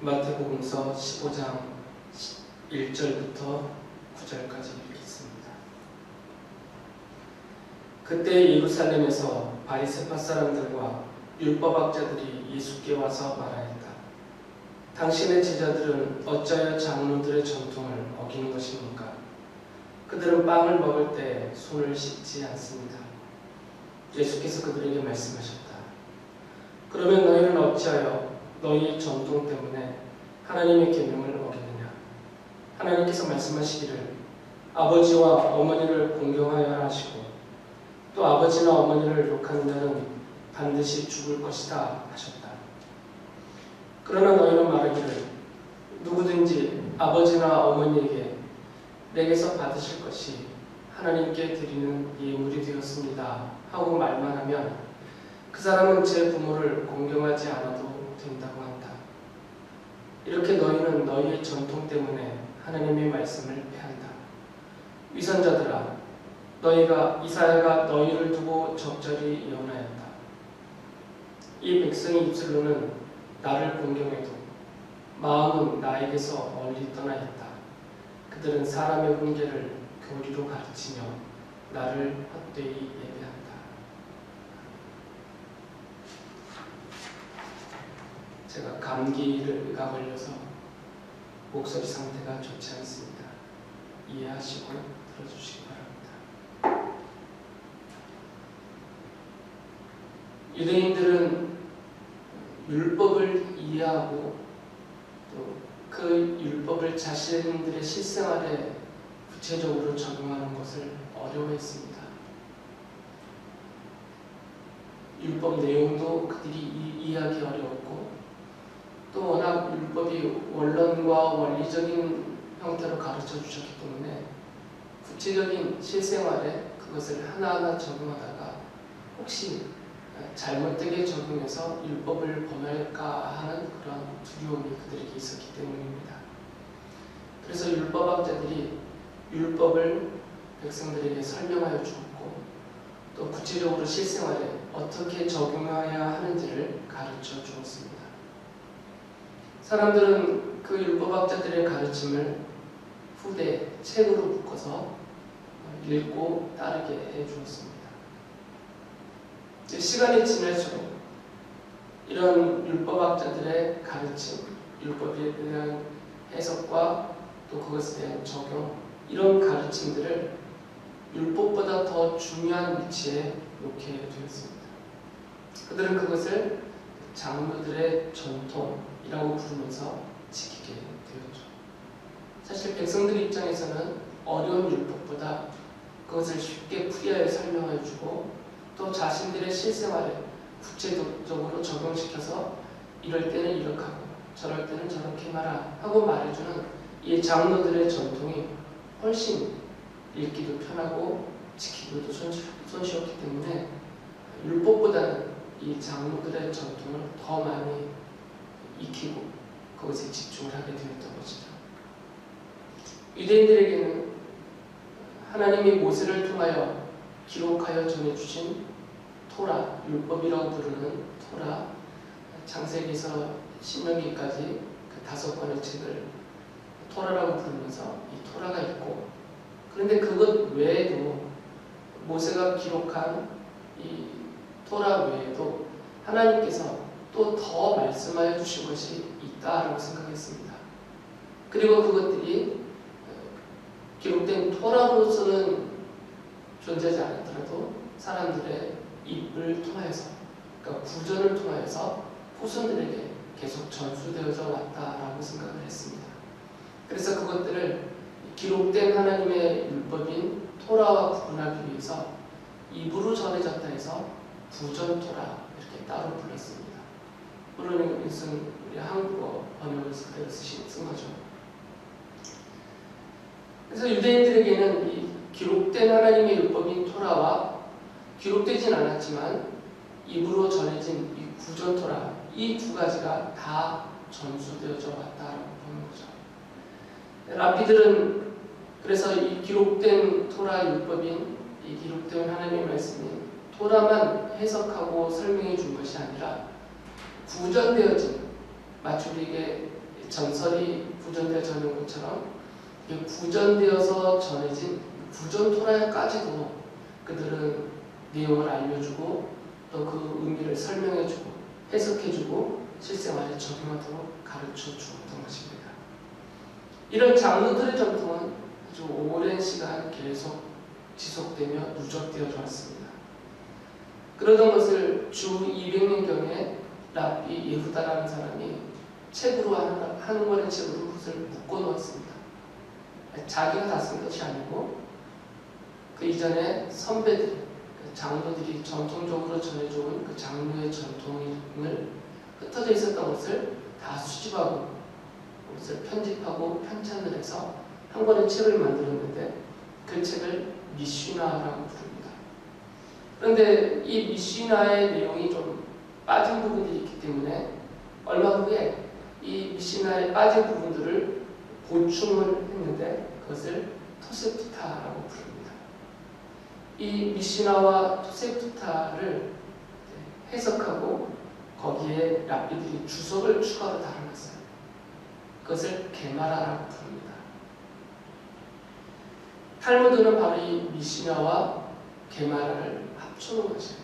마태복음서 15장 1절부터 9절까지 읽겠습니다. 그때 예루살렘에서 바리새파 사람들과 율법학자들이 예수께 와서 말하였다. 당신의 제자들은 어찌하여 장로들의 전통을 어기는 것입니까? 그들은 빵을 먹을 때 손을 씻지 않습니다. 예수께서 그들에게 말씀하셨다. 그러면 너희는 어찌하여 너희의 전통 때문에 하나님의 계명을 어기느냐? 하나님께서 말씀하시기를 아버지와 어머니를 공경하여라 하시고 또 아버지나 어머니를 욕하는 자는 반드시 죽을 것이다 하셨다. 그러나 너희는 말하기를 누구든지 아버지나 어머니에게 내게서 받으실 것이 하나님께 드리는 예물이 되었습니다 하고 말만 하면 그 사람은 제 부모를 공경하지 않아도 된다고 한다. 이렇게 너희는 너희의 전통 때문에 하나님의 말씀을 패한다. 위선자들아, 너희가 이사야가 너희를 두고 적절히 예언하였다. 이 백성의 입술로는 나를 공경해도 마음은 나에게서 멀리 떠나 있다. 그들은 사람의 훈계를 교리로 가르치며 나를 헛되이 예배한다. 제가 감기가 걸려서 목소리 상태가 좋지 않습니다. 이해하시고 들어주시기 바랍니다. 유대인들은 율법을 이해하고 또 그 율법을 자신들의 실생활에 구체적으로 적용하는 것을 어려워했습니다. 율법 내용도 그들이 이해하기 어려웠고 또 워낙 율법이 원론과 원리적인 형태로 가르쳐 주셨기 때문에 구체적인 실생활에 그것을 하나하나 적용하다가 혹시 잘못되게 적용해서 율법을 범할까 하는 그런 두려움이 그들에게 있었기 때문입니다. 그래서 율법학자들이 율법을 백성들에게 설명하여 주었고 또 구체적으로 실생활에 어떻게 적용해야 하는지를 가르쳐 주었습니다. 사람들은 그 율법학자들의 가르침을 후대 책으로 묶어서 읽고 따르게 해주었습니다. 시간이 지날수록 이런 율법학자들의 가르침, 율법에 대한 해석과 또 그것에 대한 적용, 이런 가르침들을 율법보다 더 중요한 위치에 놓게 되었습니다. 그들은 그것을 장로들의 전통이라고 부르면서 지키게 되었죠. 사실 백성들 입장에서는 어려운 율법보다 그것을 쉽게 풀이하여 설명해 주고 또 자신들의 실생활에 구체적으로 적용시켜서 이럴 때는 이렇게 하고 저럴 때는 저렇게 말아 하고 말해주는 이 장로들의 전통이 훨씬 읽기도 편하고 지키기도 손쉬웠기 때문에 율법보다는 이 장로들의 전통을 더 많이 익히고 그것에 집중을 하게 되었던 것이죠. 유대인들에게는 하나님이 모세를 통하여 기록하여 전해주신 토라, 율법이라고 부르는 토라, 창세기에서 신명기까지 그 5권의 책을 토라라고 부르면서 이 토라가 있고, 그런데 그것 외에도 모세가 기록한 이 토라 외에도 하나님께서 또 더 말씀하여 주신 것이 있다라고 생각했습니다. 그리고 그것들이 기록된 토라로서는 존재하지 않았더라도 사람들의 입을 통하여서, 그러니까 구전을 통하여서 후손들에게 계속 전수되어져 왔다라고 생각을 했습니다. 그래서 그것들을 기록된 하나님의 율법인 토라와 구분하기 위해서 입으로 전해졌다 해서 구전 토라 이렇게 따로 불렀습니다. 물론 이것은 우리 한국어 번역을 그대로 쓴 거죠. 그래서 유대인들에게는 이 기록된 하나님의 율법인 토라와 기록되진 않았지만 입으로 전해진 이 구전 토라, 이 두 가지가 다 전수되어져 왔다라고 보는 거죠. 랍비들은 그래서 이 기록된 토라 율법인 이 기록된 하나님의 말씀인 토라만 해석하고 설명해 준 것이 아니라 구전되어진, 마치 우리에게 전설이 구전되어 전해온 것처럼 구전되어서 전해진 구전 토라까지도 그들은 내용을 알려주고 또 그 의미를 설명해주고 해석해주고 실생활에 적용하도록 가르쳐 주었던 것입니다. 이런 장로들의 전통은 아주 오랜 시간 계속 지속되며 누적되어 왔습니다. 그러던 것을 주 200년경에 랍비 예후다라는 사람이 책으로 한 권의 책으로 그것을 묶어 놓았습니다. 자기가 다 쓴 것이 아니고 그 이전에 선배들, 장로들이 전통적으로 전해줘온 그 장로의 전통을 흩어져 있었던 것을 다 수집하고 그것을 편집하고 편찬을 해서 한 권의 책을 만들었는데 그 책을 미쉬나라고 부릅니다. 그런데 이 미쉬나의 내용이 좀 빠진 부분들이 있기 때문에 얼마 후에 이 미쉬나에 빠진 부분들을 보충을 했는데 그것을 토세프타라고 부릅니다. 이 미시나와 토세프타를 해석하고 거기에 랍비들이 주석을 추가로 달아놨어요. 그것을 게마라라고 부릅니다. 탈무드는 바로 이 미시나와 게마라를 합쳐놓은 것이에요.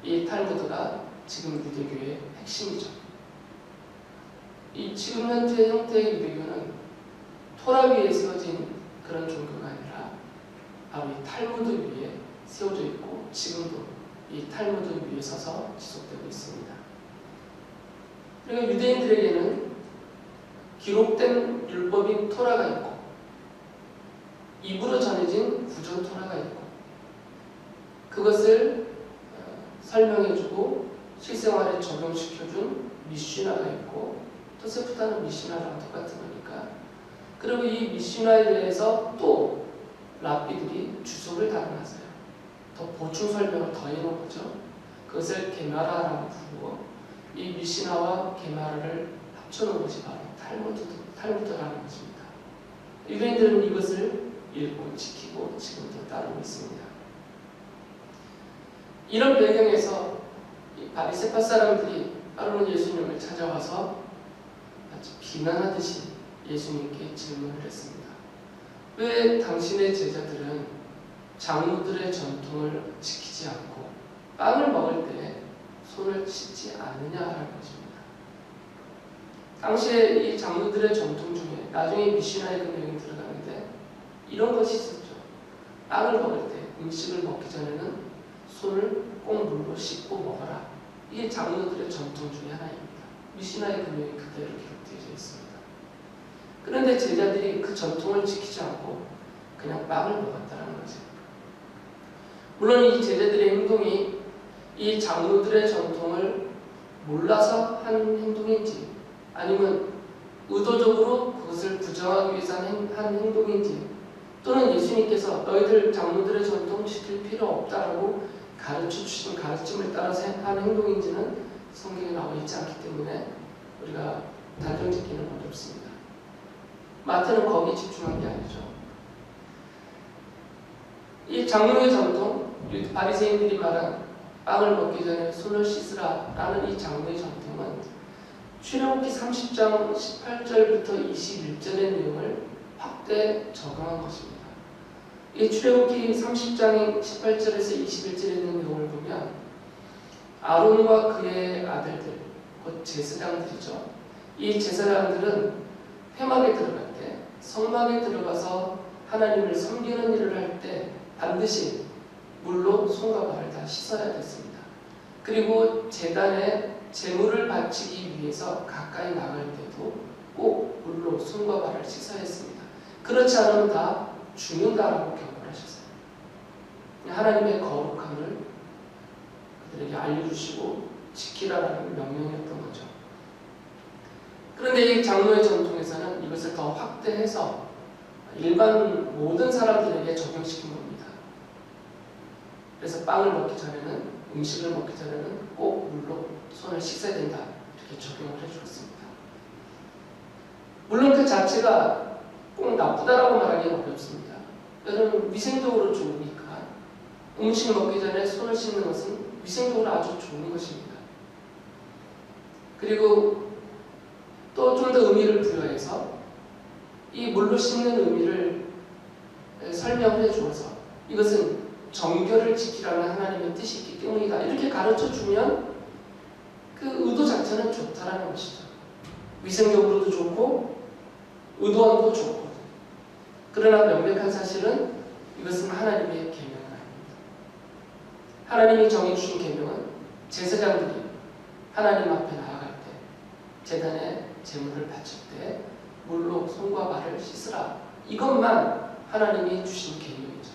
이 탈무드가 지금 유대교의 핵심이죠. 이 지금 현재 형태의 유대교는 토라 위에 세워진 그런 종교가 아니라 바로 이 탈무드 위에 세워져 있고 지금도 이 탈무드 위에 서서 지속되고 있습니다. 그리고 유대인들에게는 기록된 율법인 토라가 있고 입으로 전해진 구전 토라가 있고 그것을 설명해주고 실생활에 적용시켜준 미쉬나가 있고 토세프타는 미쉬나랑 똑같은 거니까 그리고 이 미쉬나에 대해서 또 랍비들이 주석을 달아놨어요. 더 보충 설명을 더해놓은 거죠. 그것을 게마라라고 부르고 이 미시나와 게마라를 합쳐놓은 것이 바로 탈무드라는 것입니다. 유대인들은 이것을 읽고 지키고 지금도 따르고 있습니다. 이런 배경에서 바리새파 사람들이 따르는 예수님을 찾아와서 아주 비난하듯이 예수님께 질문을 했습니다. 왜 당신의 제자들은 장로들의 전통을 지키지 않고 빵을 먹을 때 손을 씻지 않느냐라는 것입니다. 당시에 이 장로들의 전통 중에 나중에 미시나의 그 내용이 들어가는데 이런 것이 있었죠. 빵을 먹을 때 음식을 먹기 전에는 손을 꼭 물로 씻고 먹어라. 이게 장로들의 전통 중에 하나입니다. 미시나의 그 내용이 그대로 기록되어 있습니다. 그런데 제자들이 그 전통을 지키지 않고 그냥 빵을 먹었다는 거죠. 물론 이 제자들의 행동이 이 장로들의 전통을 몰라서 한 행동인지 아니면 의도적으로 그것을 부정하기 위해서 한 행동인지 또는 예수님께서 너희들 장로들의 전통 지킬 필요 없다라고 가르쳐 주신 가르침을 따라서 한 행동인지는 성경에 나와 있지 않기 때문에 우리가 단정짓기는 어렵습니다. 마태는 거기에 집중한 게 아니죠. 이 장로의 전통, 바리새인들이 말한 빵을 먹기 전에 손을 씻으라 라는 이 장로의 전통은 출애굽기 30장 18절부터 21절의 내용을 확대 적용한 것입니다. 이 출애굽기 30장 18절에서 21절에 있는 내용을 보면 아론과 그의 아들들, 곧 제사장들이죠. 이 제사장들은 회막에 들어갈 때, 성막에 들어가서 하나님을 섬기는 일을 할 때 반드시 물로 손과 발을 다 씻어야 됐습니다. 그리고 제단에 제물을 바치기 위해서 가까이 나갈 때도 꼭 물로 손과 발을 씻어야 했습니다. 그렇지 않으면 다 죽는다라고 경고를 하셨어요. 하나님의 거룩함을 그들에게 알려주시고 지키라라는 명령이었던 거죠. 그런데 이 장로의 전통에서는 이것을 더 확대해서 일반 모든 사람들에게 적용시킨 겁니다. 그래서 빵을 먹기 전에는, 음식을 먹기 전에는 꼭 물로 손을 씻어야 된다 이렇게 적용을 해주었습니다. 물론 그 자체가 꼭 나쁘다라고 말하기는 어렵습니다. 여러분 위생적으로 좋으니까 음식 먹기 전에 손을 씻는 것은 위생적으로 아주 좋은 것입니다. 그리고 또 또 좀 더 의미를 부여해서 이 물로 씻는 의미를 설명을 해주어서 이것은 정결을 지키라는 하나님의 뜻이 있기 때문이다. 이렇게 가르쳐주면 그 의도 자체는 좋다라는 것이죠. 위생적으로도 좋고 의도함도 좋고. 그러나 명백한 사실은 이것은 하나님의 계명은 아닙니다. 하나님이 정해주신 계명은 제사장들이 하나님 앞에 나아갈 때 제단에 제물을 바칠 때 물로 손과 발을 씻으라. 이것만 하나님이 주신 계명이죠.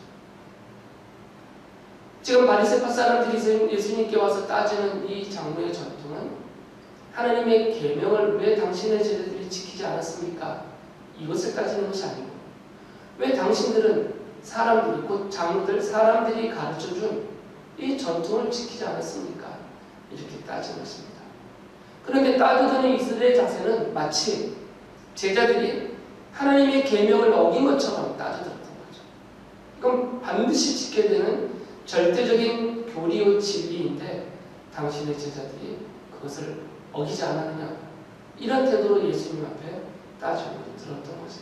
지금 바리새파 사람들이 예수님께 와서 따지는 이 장로의 전통은 하나님의 계명을 왜 당신의 제자들이 지키지 않았습니까? 이것을 따지는 것이 아니고 왜 당신들은 사람들이 곧 장로들 사람들이 가르쳐준 이 전통을 지키지 않았습니까? 이렇게 따지는 것입니다. 그런데 따지는 이스라엘의 자세는 마치 제자들이 하나님의 계명을 어긴 것처럼 따져들었던 거죠. 이건 반드시 지켜야 되는 절대적인 교리의 진리인데 당신의 제자들이 그것을 어기지 않았느냐, 이런 태도로 예수님 앞에 따지고 들었던 거죠.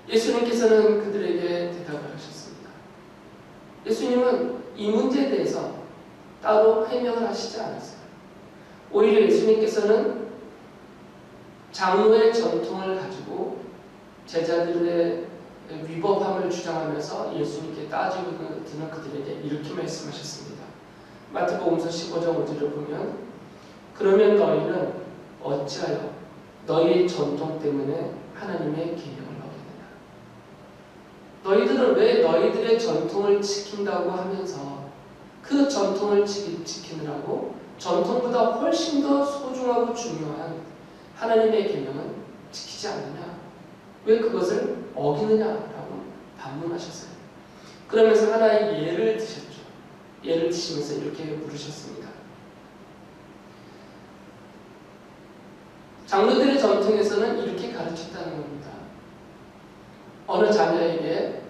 예수님께서는 그들에게 대답을 하셨습니다. 예수님은 이 문제에 대해서 따로 해명을 하시지 않았어요. 오히려 예수님께서는 장로의 전통을 가지고 제자들의 위법함을 주장하면서 예수님께 따지고 드는 그들에게 이렇게 말씀하셨습니다. 마태복음서 15장 5절을 보면 그러면 너희는 어찌하여 너희의 전통 때문에 하나님의 계명을 어기느냐. 너희들은 왜 너희들의 전통을 지킨다고 하면서 그 전통을 지키느라고 전통보다 훨씬 더 소중하고 중요한 하나님의 계명은 지키지 않느냐? 왜 그것을 어기느냐라고 반문하셨어요. 그러면서 하나의 예를 드셨죠. 예를 드시면서 이렇게 물으셨습니다. 장로들의 전통에서는 이렇게 가르쳤다는 겁니다. 어느 자녀에게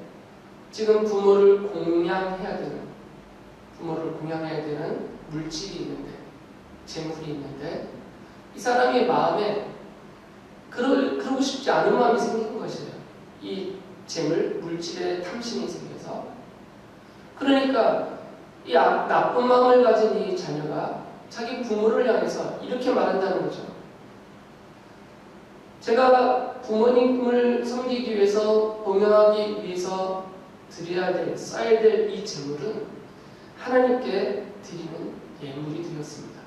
지금 부모를 공양해야 되는 물질이 있는데, 재물이 있는데 이 사람의 마음에 그러고 싶지 않은 마음이 생긴 것이에요. 이 재물, 물질에 탐심이 생겨서. 그러니까 이 나쁜 마음을 가진 이 자녀가 자기 부모를 향해서 이렇게 말한다는 거죠. 제가 부모님을 섬기기 위해서, 봉양하기 위해서 드려야 될, 써야 될 이 재물은 하나님께 드리는 예물이 되었습니다.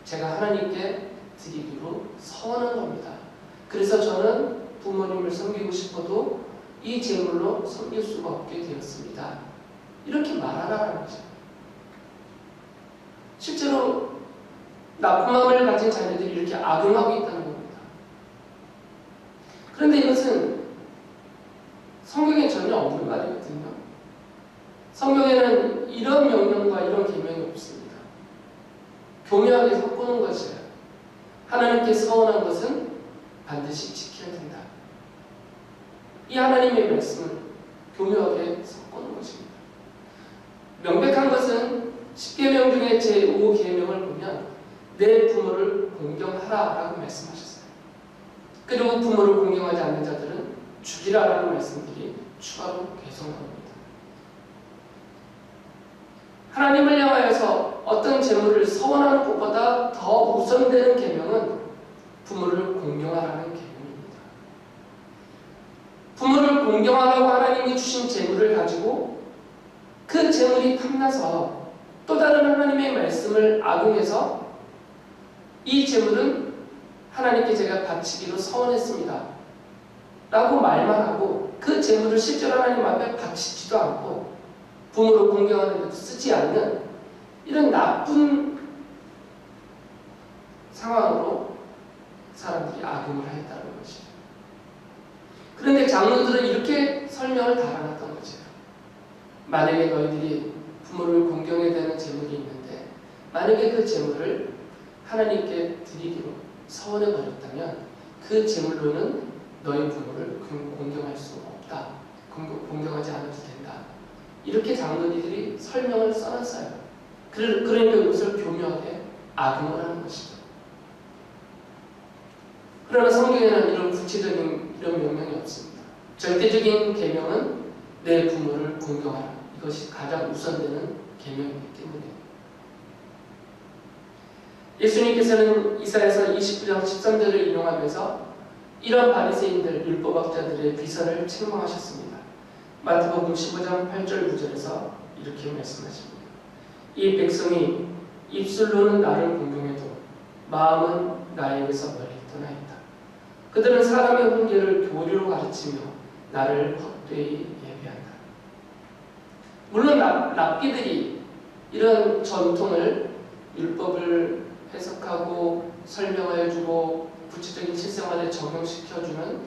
제가 하나님께 드리기로 서원한 겁니다. 그래서 저는 부모님을 섬기고 싶어도 이 재물로 섬길 수가 없게 되었습니다. 이렇게 말하라는 거죠. 실제로 나쁜 마음을 가진 자녀들이 이렇게 악용하고 있다는 겁니다. 그런데 이것은 성경에 전혀 없는 말이거든요. 성경에는 이런 명령과 이런 계명이 없습니다. 교묘하게 섞어놓은 것이에요. 하나님께 서원한 것은 반드시 지켜야 된다. 이 하나님의 말씀을 교묘하게 섞어놓은 것입니다. 명백한 것은 10계명 중에 제5계명을 보면 내 부모를 공경하라라고 말씀하셨어요. 그리고 부모를 공경하지 않는 자들은 죽이라라는 말씀들이 추가로 계속 나옵니다. 하나님을 향하여서 어떤 재물을 서원하는 것보다 더 우선되는 계명은 부모를 공경하라는 계명입니다. 부모를 공경하라고 하나님이 주신 재물을 가지고 그 재물이 탐나서 또 다른 하나님의 말씀을 악용해서 이 재물은 하나님께 제가 바치기로 서원했습니다 라고 말만 하고 그 재물을 실제로 하나님 앞에 바치지도 않고 부모를 공경하는 데도 쓰지 않는 이런 나쁜 상황으로 사람들이 악용을 하였다는 것이죠. 그런데 장로들은 이렇게 설명을 달아놨던 거죠. 만약에 너희들이 부모를 공경해야 되는 재물이 있는데 만약에 그 재물을 하나님께 드리기로 서원해버렸다면 그 재물로는 너희 부모를 공경할 수 없다. 공경하지 않아도 된다. 이렇게 장로들이 설명을 써놨어요. 그러니까 이것을 교묘하게 악용을 하는 것이죠. 그러나 성경에는 이런 구체적인 이런 명령이 없습니다. 절대적인 계명은 내 부모를 공경하라. 이것이 가장 우선되는 계명이기 때문에 예수님께서는 이사야서 29장 13절을 인용하면서 이런 바리새인들 율법학자들의 비서를 책망하셨습니다. 마태복음 15장 8절 9절에서 이렇게 말씀하십니다. 이 백성이 입술로는 나를 공경해도 마음은 나에게서 멀리 떠나 있다. 그들은 사람의 훈계를 교리로 가르치며 나를 헛되이 예배한다. 물론 랍비들이 이런 전통을 율법을 해석하고 설명해주고 구체적인 실생활에 적용시켜주는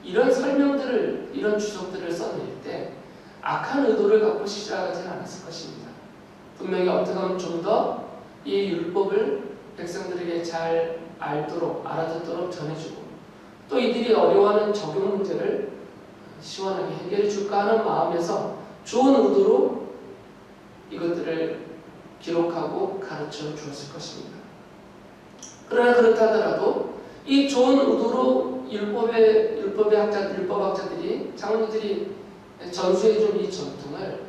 이런 설명들을 이런 주석들을 써낼 때 악한 의도를 갖고 시작하지는 않았을 것입니다. 분명히 어떻게 하면 좀 더 이 율법을 백성들에게 잘 알아듣도록 전해주고 또 이들이 어려워하는 적용 문제를 시원하게 해결해 줄까 하는 마음에서 좋은 의도로 이것들을 기록하고 가르쳐 주었을 것입니다. 그러나 그렇다 하더라도 이 좋은 의도로 율법학자들이 장로들이 전수해준 이 전통을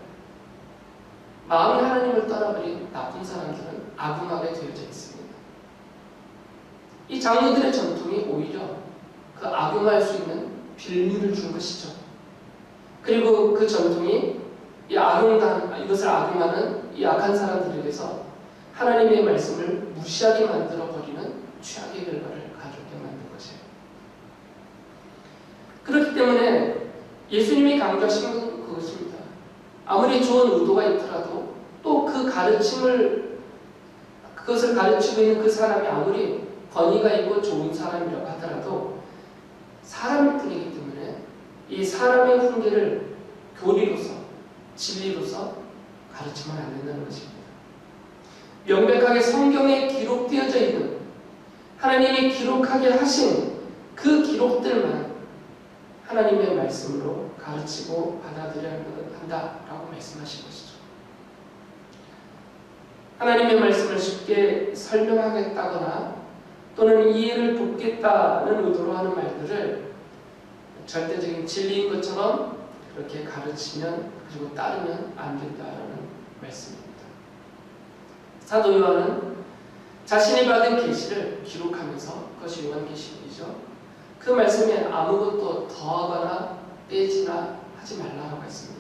마음이 하나님을 떠나버린 나쁜 사람들은 악용하게 되어져 있습니다. 이 장로들의 전통이 오히려 그 악용할 수 있는 빌미를 준 것이죠. 그리고 그 전통이 이것을 악용하는 이 악한 사람들에게서 하나님의 말씀을 무시하게 만들어버리는 최악의 결과를 가져오게 만든 것이에요. 그렇기 때문에 예수님이 강조하신 그것입니다. 아무리 좋은 의도가 있더라도 또 그것을 가르치고 있는 그 사람이 아무리 권위가 있고 좋은 사람이라고 하더라도 사람일 뿐이기 때문에 이 사람의 훈계를 교리로서 진리로서 가르치면 안 된다는 것입니다. 명백하게 성경에 기록되어져 있는 하나님이 기록하게 하신 그 기록들만 하나님의 말씀으로 가르치고 받아들여야 한다라고 말씀하신 것이죠. 하나님의 말씀을 쉽게 설명하겠다거나 또는 이해를 돕겠다는 의도로 하는 말들을 절대적인 진리인 것처럼 그렇게 가르치면 그리고 따르면 안 된다라는 말씀입니다. 사도 요한은 자신이 받은 계시를 기록하면서 그것이 요한계시록이죠. 그 말씀에 아무것도 더하거나 빼지나 하지 말라고 했습니다.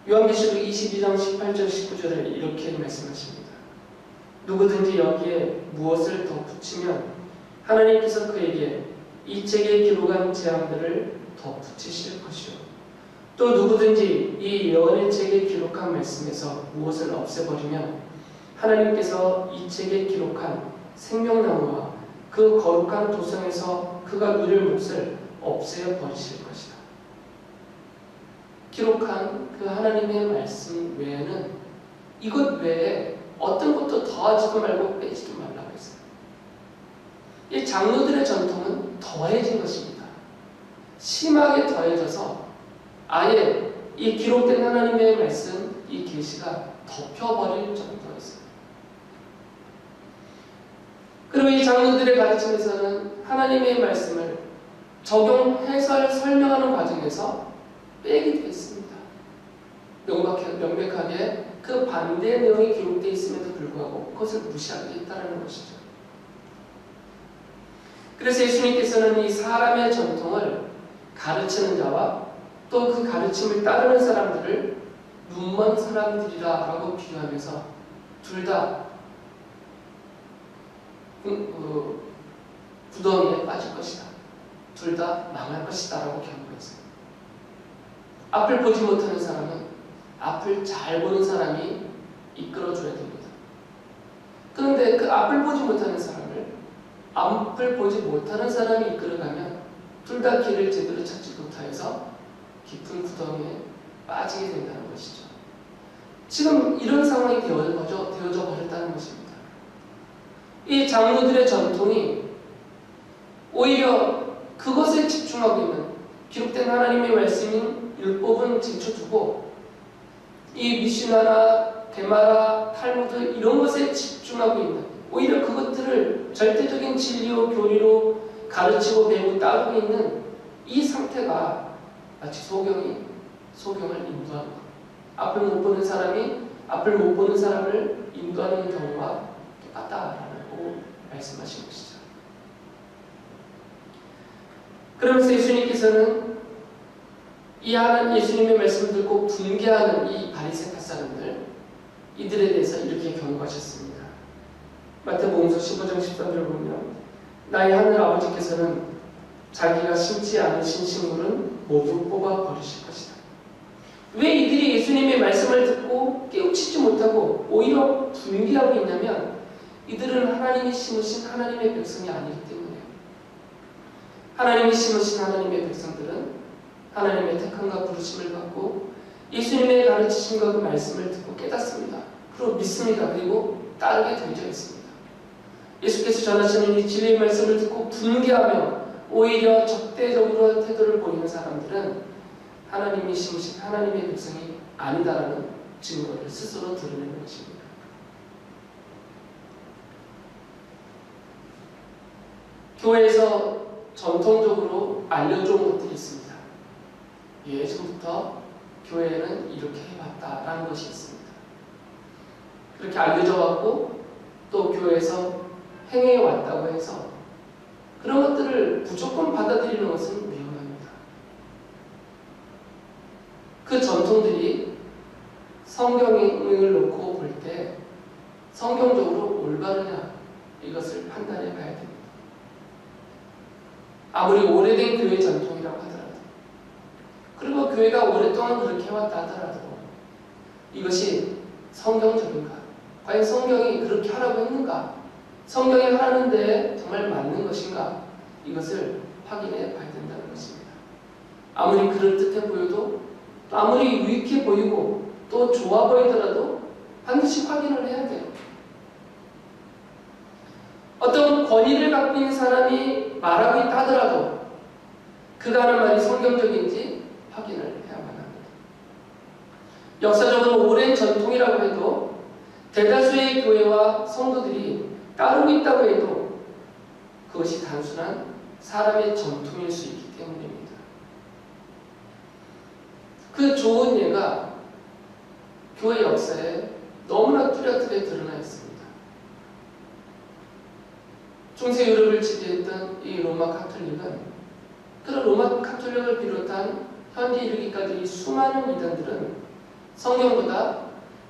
요한계시록 22장 18절 19절을 이렇게 말씀하십니다. 누구든지 여기에 무엇을 더 붙이면 하나님께서 그에게 이 책에 기록한 재앙들을 더 붙이실 것이요. 또 누구든지 이 예언의 책에 기록한 말씀에서 무엇을 없애버리면 하나님께서 이 책에 기록한 생명나무와 그 거룩한 도성에서 그가 누릴 몫을 없애어 버리실 것이다. 기록한 그 하나님의 말씀 외에는 이것 외에 어떤 것도 더하지도 말고 빼지도 말라고 했어요. 이 장로들의 전통은 더해진 것입니다. 심하게 더해져서 아예 이 기록된 하나님의 말씀, 이 계시가 덮여버릴 정도였어요. 그리고 이 장로들의 가르침에서는 하나님의 말씀을 적용, 해설, 설명하는 과정에서 빼기도 했습니다. 명백하게 그 반대의 내용이 기록되어 있음에도 불구하고 그것을 무시하게 했다는 것이죠. 그래서 예수님께서는 이 사람의 전통을 가르치는 자와 또 그 가르침을 따르는 사람들을 눈먼 사람들이라고 비유하면서 둘 다 구덩이에 빠질 것이다. 둘 다 망할 것이다 라고 경고했어요. 앞을 보지 못하는 사람은 앞을 잘 보는 사람이 이끌어줘야 됩니다. 그런데 그 앞을 보지 못하는 사람을 앞을 보지 못하는 사람이 이끌어가면 둘 다 길을 제대로 찾지 못하여서 깊은 구덩이에 빠지게 된다는 것이죠. 지금 이런 상황이 되어져 버렸다는 것입니다. 이 장로들의 전통이 오히려 그것에 집중하고 있는 기록된 하나님의 말씀인 율법은 제쳐두고 이 미시나나 게마라 탈무드 이런 것에 집중하고 있는 오히려 그것들을 절대적인 진리요 교리로 가르치고 배우고 따르고 있는 이 상태가 마치 소경을 인도하는 것. 앞을 못 보는 사람이 앞을 못 보는 사람을 인도하는 경우와 똑같다라고 말씀하신 것이죠. 그러면서 예수님께서는 예수님의 말씀을 듣고 분개하는 이 바리새파 사람들, 이들에 대해서 이렇게 경고하셨습니다. 마태복음서 15장 13절을 보면 나의 하늘 아버지께서는 자기가 심지 않으신 식물은 모두 뽑아 버리실 것이다. 왜 이들이 예수님의 말씀을 듣고 깨우치지 못하고 오히려 분개하고 있냐면 이들은 하나님이 심으신 하나님의 백성이 아니기 때문이에요. 하나님이 심으신 하나님의 백성들은 하나님의 택함과 부르심을 받고 예수님의 가르치심과 그 말씀을 듣고 깨닫습니다. 그리고 믿습니다. 그리고 따르게 되어져 있습니다. 예수께서 전하시는 이 진리의 말씀을 듣고 분개하며 오히려 적대적으로 태도를 보이는 사람들은 하나님이 심으신 하나님의 백성이 아니다라는 증거를 스스로 드러내는 것입니다. 교회에서 전통적으로 알려준 것들이 있습니다. 예전부터 교회는 이렇게 해왔다라는 것이 있습니다. 그렇게 알려져 왔고 또 교회에서 행해왔다고 해서 그런 것들을 무조건 받아들이는 것은 위험합니다. 그 전통들이 성경을 놓고 볼 때 성경적으로 올바르냐 이것을 판단해 봐야 됩니다. 아무리 오래된 교회 전통이라고 하더라도 그리고 교회가 오랫동안 그렇게 해왔다 하더라도 이것이 성경적인가? 과연 성경이 그렇게 하라고 했는가? 성경이 하라는데 정말 맞는 것인가? 이것을 확인해 봐야 된다는 것입니다. 아무리 그럴듯해 보여도 또 아무리 유익해 보이고 또 좋아 보이더라도 반드시 확인을 해야 돼요. 어떤 권위를 갖고 있는 사람이 말하고 있다 하더라도 그가 하는 말이 성경적인지 확인을 해야만 합니다. 역사적으로 오랜 전통이라고 해도 대다수의 교회와 성도들이 따르고 있다고 해도 그것이 단순한 사람의 전통일 수 있기 때문입니다. 그 좋은 예가 교회 역사에 너무나 뚜렷하게 드러나 있습니다. 중세 유럽을 지배했던 이 로마 카톨릭은 그런 로마 카톨릭을 비롯한 현재 이르기까지 이 수많은 이단들은 성경보다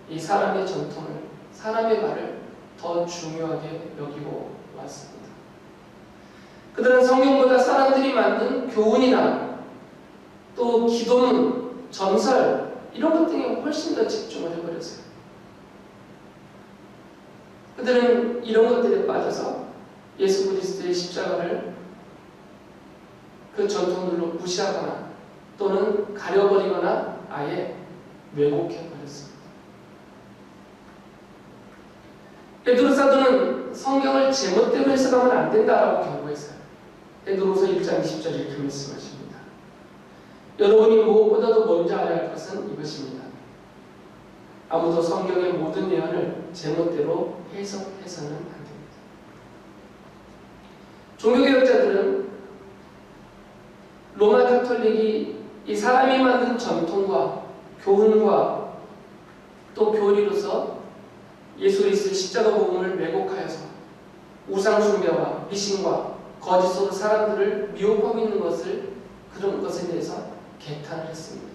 이 사람의 전통을, 사람의 말을 더 중요하게 여기고 왔습니다. 그들은 성경보다 사람들이 만든 교훈이나 또 기도문, 전설 이런 것 등에 훨씬 더 집중을 해버렸어요. 그들은 이런 것들에 빠져서 예수 그리스도의 십자가를 그 전통들로 무시하거나 또는 가려버리거나 아예 왜곡해버렸습니다. 베드로 사도는 성경을 제멋대로 해석하면 안 된다라고 경고했어요. 베드로서 1장 20절 이렇게 말씀하십니다. 여러분이 무엇보다도 먼저 알아야 할 것은 이것입니다. 아무도 성경의 모든 예언을 제멋대로 해석해서는 안 됩니다. 종교개혁자들은 로마 카톨릭이 이 사람이 만든 전통과 교훈과 또 교리로서 예수 그리스도의 십자가 복음을 왜곡하여서 우상숭배와 미신과 거짓으로 사람들을 미혹하고 있는 그런 것에 대해서 개탄을 했습니다.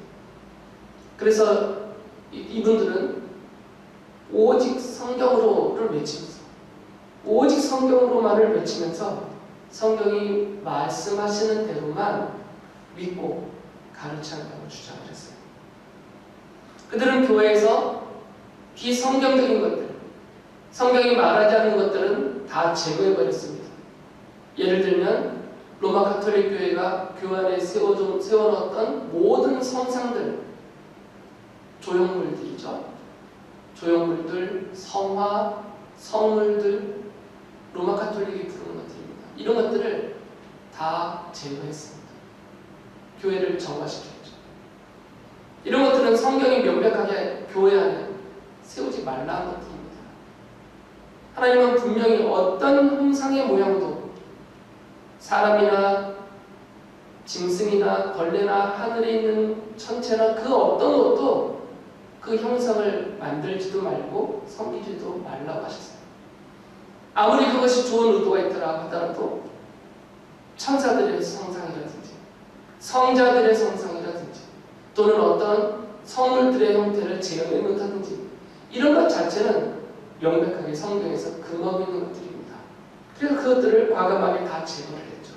그래서 이분들은 오직 성경으로를 외치면서 오직 성경으로만을 외치면서 성경이 말씀하시는 대로만 믿고 가르쳐야 한다고 주장을 했어요. 그들은 교회에서 비성경적인 것들, 성경이 말하지 않는 것들은 다 제거해버렸습니다. 예를 들면 로마 가톨릭 교회가 교회 안에 세워놓았던 모든 성상들, 조형물들이죠. 조형물들, 성화, 성물들, 로마 가톨릭이 부르는 것들입니다. 이런 것들을 다 제거했습니다. 교회를 정화시켰죠. 이런 것들은 성경이 명백하게 교회 안에 세우지 말라는 것들입니다. 하나님은 분명히 어떤 형상의 모양도 사람이나 짐승이나 벌레나 하늘에 있는 천체나 그 어떤 것도 그 형상을 만들지도 말고 섬기지도 말라고 하셨어요. 아무리 그것이 좋은 의도가 있더라 하더라도 천사들의 형상이라든지 성자들의 형상이라든지 또는 어떤 성물들의 형태를 재현해 놓다든지 이런 것 자체는 명백하게 성경에서 금하고 있는 것들입니다. 그래서 그것들을 과감하게 다 제거를 했죠.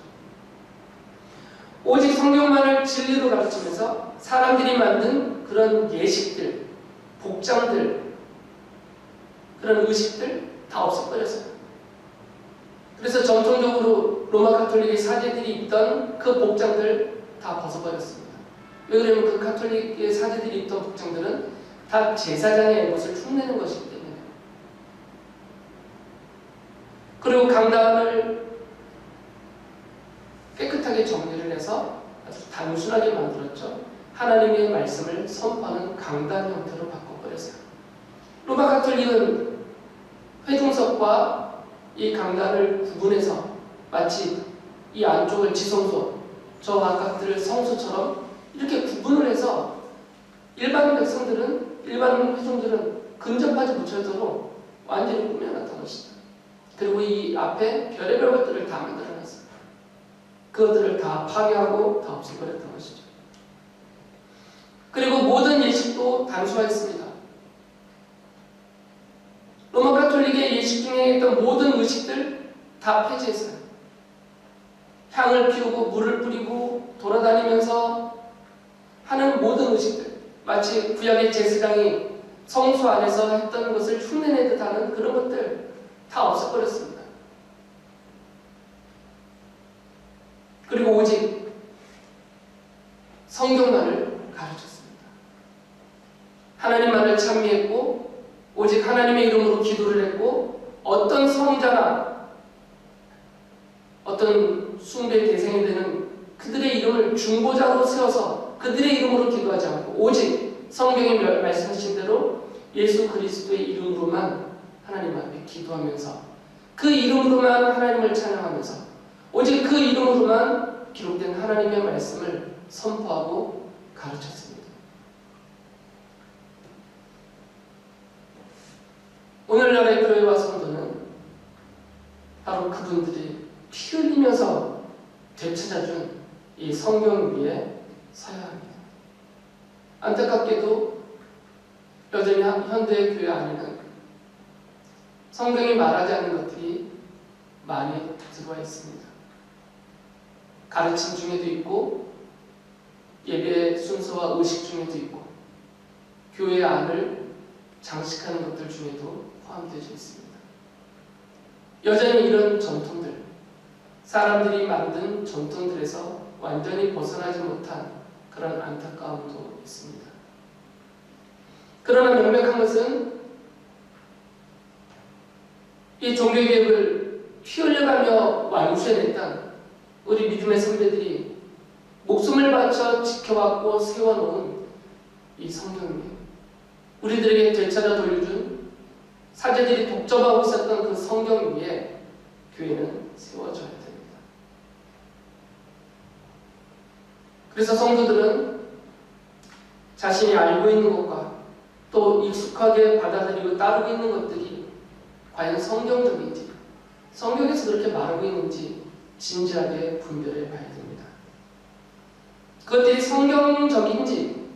오직 성경만을 진리로 가르치면서 사람들이 만든 그런 예식들, 복장들, 그런 의식들 다 없애버렸어요. 그래서 전통적으로 로마 가톨릭의 사제들이 입던 그 복장들 다 벗어버렸습니다. 왜 그러면 그 가톨릭의 사제들이 입던 복장들은 다 제사장의 옷을 흉내는 것이기 때문에. 그리고 강단을 깨끗하게 정리를 해서 아주 단순하게 만들었죠. 하나님의 말씀을 선포하는 강단 형태로 바꿔버렸어요. 로마 가톨릭은 회중석과 이 강단을 구분해서 마치 이 안쪽을 지성소, 저 바깥을 성소처럼 이렇게 구분을 해서 일반 백성들은, 일반 회중들은 근접하지 못하도록 완전히 꾸며놨던 것이다. 그리고 이 앞에 별의별 것들을 다 만들어놨어요. 그것들을 다 파괴하고 다 없애버렸던 것이죠. 그리고 모든 예식도 단순화했습니다. 로마 가톨릭의 예식 중에 있던 모든 의식들 다 폐지했어요. 향을 피우고 물을 뿌리고 돌아다니면서 하는 모든 의식들, 마치 구약의 제사장이 성소 안에서 했던 것을 흉내내듯 하는 그런 것들 다 없애버렸습니다. 그리고 오직 성경만을 가르쳤습니다. 하나님만을 찬미했고 오직 하나님의 이름으로 기도를 했고 어떤 성자나 어떤 숭배의 대상이 되는 그들의 이름을 중보자로 세워서 그들의 이름으로 기도하지 않고 오직 성경이 말씀하신 대로 예수 그리스도의 이름으로만 하나님 앞에 기도하면서 그 이름으로만 하나님을 찬양하면서 오직 그 이름으로만 기록된 하나님의 말씀을 선포하고 가르쳤습니다. 오늘날의 교회와 성도는 바로 그분들이 피 흘리면서 되찾아준 이 성경 위에 서야 합니다. 안타깝게도 여전히 현대의 교회 안에는 성경이 말하지 않는 것들이 많이 들어와 있습니다. 가르침 중에도 있고 예배 순서와 의식 중에도 있고 교회 안을 장식하는 것들 중에도 포함되어 있습니다. 여전히 이런 전통들, 사람들이 만든 전통들에서 완전히 벗어나지 못한 그런 안타까움도 있습니다. 그러나 명백한 것은 이 종교개혁을 피 흘려가며 완수해냈던 우리 믿음의 선배들이 목숨을 바쳐 지켜왔고 세워놓은 이 성경이 우리들에게 되찾아 돌려준 사제들이 독점하고 있었던 그 성경 위에 교회는 세워져야 됩니다. 그래서 성도들은 자신이 알고 있는 것과 또 익숙하게 받아들이고 따르고 있는 것들이 과연 성경적인지, 성경에서 그렇게 말하고 있는지 진지하게 분별해 봐야 됩니다. 그것들이 성경적인지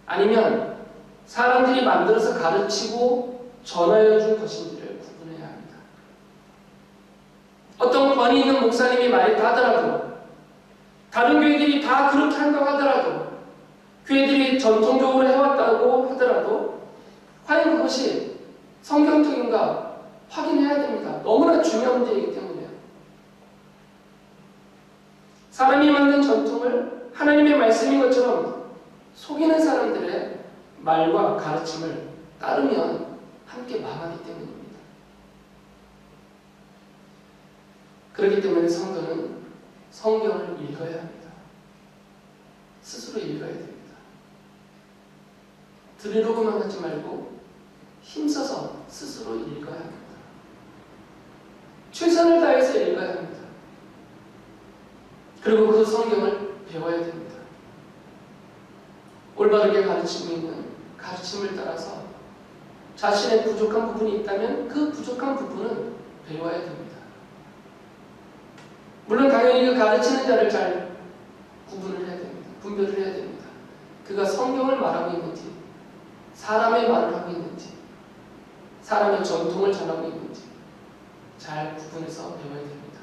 아니면 사람들이 만들어서 가르치고 전하여 준 것인지를 구분해야 합니다. 어떤 권위 있는 목사님이 말했다 하더라도 다른 교회들이 다 그렇게 한다고 하더라도 교회들이 전통적으로 해왔다고 하더라도 과연 그것이 성경적인가 확인해야 됩니다. 너무나 중요한 문제이기 때문에요. 사람이 만든 전통을 하나님의 말씀인 것처럼 속이는 사람들의 말과 가르침을 따르면 함께 망하기 때문입니다. 그렇기 때문에 성도는 성경을 읽어야 합니다. 스스로 읽어야 됩니다. 들으려고만 하지 말고 힘써서 스스로 읽어야 합니다. 최선을 다해서 읽어야 합니다. 그리고 그 성경을 배워야 됩니다. 올바르게 가르치고 있는 가르침을 따라서 자신의 부족한 부분이 있다면 그 부족한 부분은 배워야 됩니다. 물론 당연히 그 가르치는 자를 잘 구분을 해야 됩니다. 분별을 해야 됩니다. 그가 성경을 말하고 있는지, 사람의 말을 하고 있는지, 사람의 전통을 전하고 있는지 잘 구분해서 배워야 됩니다.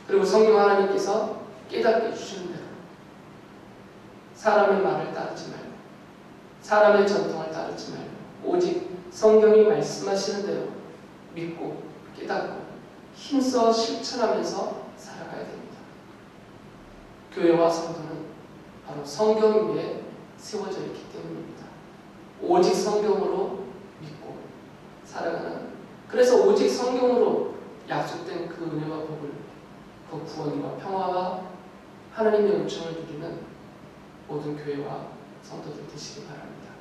그리고 성경 하나님께서 깨닫게 해주시는 대로 사람의 말을 따르지 말고, 사람의 전통을 따르지 말고, 오직 성경이 말씀하시는 대로 믿고 깨닫고 힘써 실천하면서 살아가야 됩니다. 교회와 성도는 바로 성경 위에 세워져 있기 때문입니다. 오직 성경으로 믿고 살아가는, 그래서 오직 성경으로 약속된 그 은혜와 복을, 그 구원과 평화와 하나님의 은총을 누리는 모든 교회와 성도들 되시기 바랍니다.